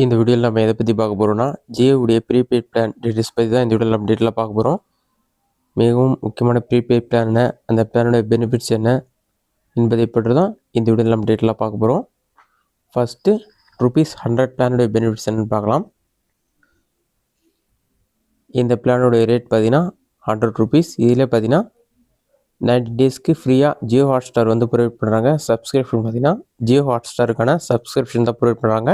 இந்த வீடியோவில் நம்ம எதை பற்றி பார்க்க போகிறோம்னா ஜியோவுடைய ப்ரீபெய்ட் பிளான் டீட்டெயில்ஸ் பற்றி தான் இந்த வீடியோவில் நம்ம டீட்டெயிலாக பார்க்க போகிறோம். மிகவும் முக்கியமான ப்ரீபெய்ட் பிளான் என்ன, அந்த பிளானோட பெனிஃபிட்ஸ் என்ன என்பதை பற்றி தான் இந்த வீடியோவில் நம்ம டீட்டெயிலாக பார்க்க போகிறோம். ஃபஸ்ட்டு ₹100 பிளானுடைய பெனிஃபிட்ஸ் என்னன்னு பார்க்கலாம். இந்த பிளானுடைய ரேட் பார்த்தீங்கன்னா ₹100. இதில் பார்த்தீங்கன்னா 90 டேஸ்க்கு ஃப்ரீயாக ஜியோ ஹாட்ஸ்டார் வந்து ப்ரொவைட் பண்ணுறாங்க. சப்ஸ்கிரிப்ஷன் பார்த்தீங்கன்னா ஜியோ ஹாட்ஸ்டாருக்கான சப்ஸ்கிரிப்ஷன் தான் ப்ரொவைட் பண்ணுறாங்க.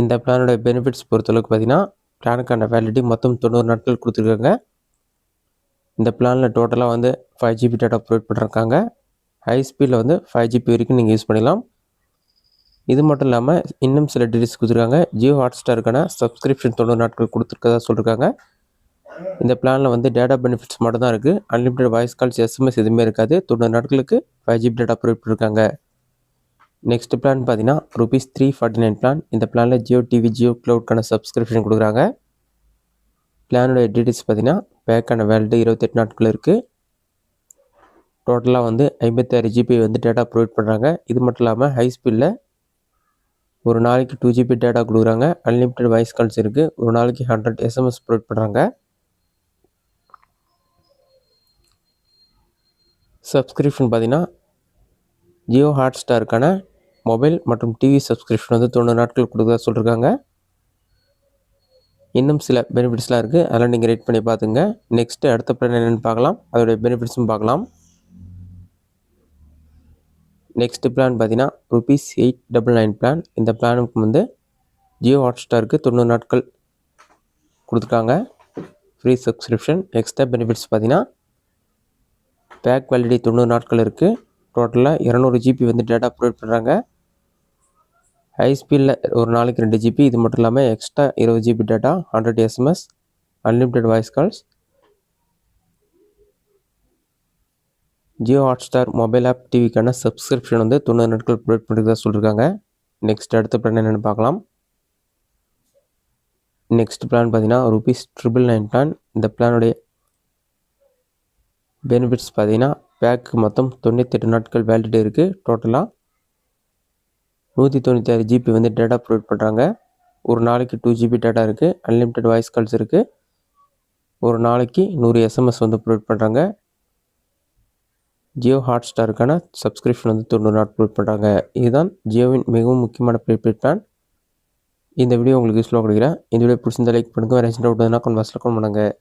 இந்த பிளானோட பெனிஃபிட்ஸ் பொறுத்தளவுக்கு பார்த்தீங்கன்னா பிளானுக்கான வேலிடிட்டி மொத்தம் 90 நாட்கள் கொடுத்துருக்காங்க. இந்த பிளானில் டோட்டலாக வந்து 5GB டேட்டா ப்ரொவைட் பண்ணிருக்காங்க. ஹை ஸ்பீடில் வந்து 5GB வரைக்கும் நீங்கள் யூஸ் பண்ணிக்கலாம். இது மட்டும் இல்லாமல் இன்னும் சில டீட்டெயில்ஸ் கொடுத்துருக்காங்க. ஜியோ ஹாட்ஸ்டாருக்கான சப்ஸ்கிரிப்ஷன் 90 நாட்கள் கொடுத்துருக்கதா சொல்லியிருக்காங்க. இந்த பிளானில் வந்து டேட்டா பெனிஃபிட்ஸ் மட்டும் தான் இருக்குது. அன்லிமிட்டட் வாய்ஸ் கால்ஸ், SMS எதுவுமே இருக்காது. 90 நாட்களுக்கு 5GB டேட்டா ப்ரொவைட் பண்ணியிருக்காங்க. நெக்ஸ்ட் பிளான் பார்த்தீங்கன்னா ₹349 பிளான். இந்த பிளானில் ஜியோ டிவி, ஜியோ கிளவுட்கான சப்ஸ்கிரிப்ஷன் கொடுக்குறாங்க. பிளானோட டீட்டெயில்ஸ் பார்த்தீங்கன்னா பேக்கான வேலிடிட்டி 28 நாட்கள் இருக்குது. டோட்டலாக வந்து 56GB வந்து டேட்டா ப்ரொவைட் பண்ணுறாங்க. இது மட்டும் இல்லாமல் ஹை ஸ்பீடில் ஒரு நாளைக்கு 2GB டேட்டா கொடுக்குறாங்க. அன்லிமிட்டட் வாய்ஸ் கால்ஸ் இருக்குது. ஒரு நாளைக்கு 100 SMS ப்ரொவைட் பண்ணுறாங்க. சப்ஸ்கிரிப்ஷன் பார்த்தீங்கன்னா ஜியோ ஹாட்ஸ்டாருக்கான மொபைல் மற்றும் டிவி சப்ஸ்கிரிப்ஷன் வந்து 90 நாட்கள் கொடுக்குறதா சொல்லியிருக்காங்க. இன்னும் சில பெனிஃபிட்ஸ்லாம் இருக்குது, அதெல்லாம் நீங்கள் ரேட் பண்ணி பார்த்துங்க. நெக்ஸ்ட்டு அடுத்த பிளான் என்னென்னு பார்க்கலாம், அதோடைய பெனிஃபிட்ஸும் பார்க்கலாம். நெக்ஸ்ட் பிளான் பார்த்தீங்கன்னா ₹899 பிளான். இந்த பிளானுக்கு வந்து ஜியோ ஹாட்ஸ்டாருக்கு 90 நாட்கள் கொடுத்துருக்காங்க ஃப்ரீ சப்ஸ்கிரிப்ஷன். எக்ஸ்ட்ரா பெனிஃபிட்ஸ் பார்த்தீங்கன்னா பேக் வேலிடிட்டி 90 நாட்கள் இருக்குது. டோட்டலாக 200GB வந்து டேட்டா ப்ரொவைட் பண்ணுறாங்க. ஹை ஸ்பீடில் ஒரு நாளைக்கு 2GB. இது மட்டும் இல்லாமல் extra 20GB data, 100 SMS, unlimited voice calls. Jio Hotstar mobile app, டிவிக்கான சப்ஸ்கிரிப்ஷன் வந்து 90 நாட்கள் ப்ரொவைட் பண்ணுறதா சொல்லியிருக்காங்க. நெக்ஸ்ட் அடுத்த பிளான் என்னென்னு பார்க்கலாம். நெக்ஸ்ட் பிளான் பார்த்தீங்கன்னா ₹999 பிளான். இந்த பிளானுடைய பெனிஃபிட்ஸ் பார்த்தீங்கன்னா பேக்கு மொத்தம் 98 நாட்கள் வேலிடிட்டி இருக்குது. டோட்டலாக 196GB வந்து டேட்டா ப்ரொவைட் பண்ணுறாங்க. ஒரு நாளைக்கு 2GB டேட்டா இருக்குது. அன்லிமிட்டட் வாய்ஸ் கால்ஸ் இருக்குது. ஒரு நாளைக்கு 100 SMS வந்து ப்ரொவைட் பண்ணுறாங்க. ஜியோ ஹாட்ஸ்டாருக்கான சப்ஸ்கிரிப்ஷன் வந்து 90 நாட்கள் ப்ரொவைட் பண்ணுறாங்க. இதுதான் ஜியோவின் மிகவும் முக்கியமான ப்ரீபெய்ட் பிளான். இந்த வீடியோ உங்களுக்கு யூஸ்ஃபுல்லாக கொடுக்குறேன். இந்த வீடியோ பிடிச்சிருந்தா லைக் பண்ணுங்கள். வேறு டவுட் இருந்தால் கமெண்ட் பாக்ஸில் கமெண்ட் பண்ணுங்கள்.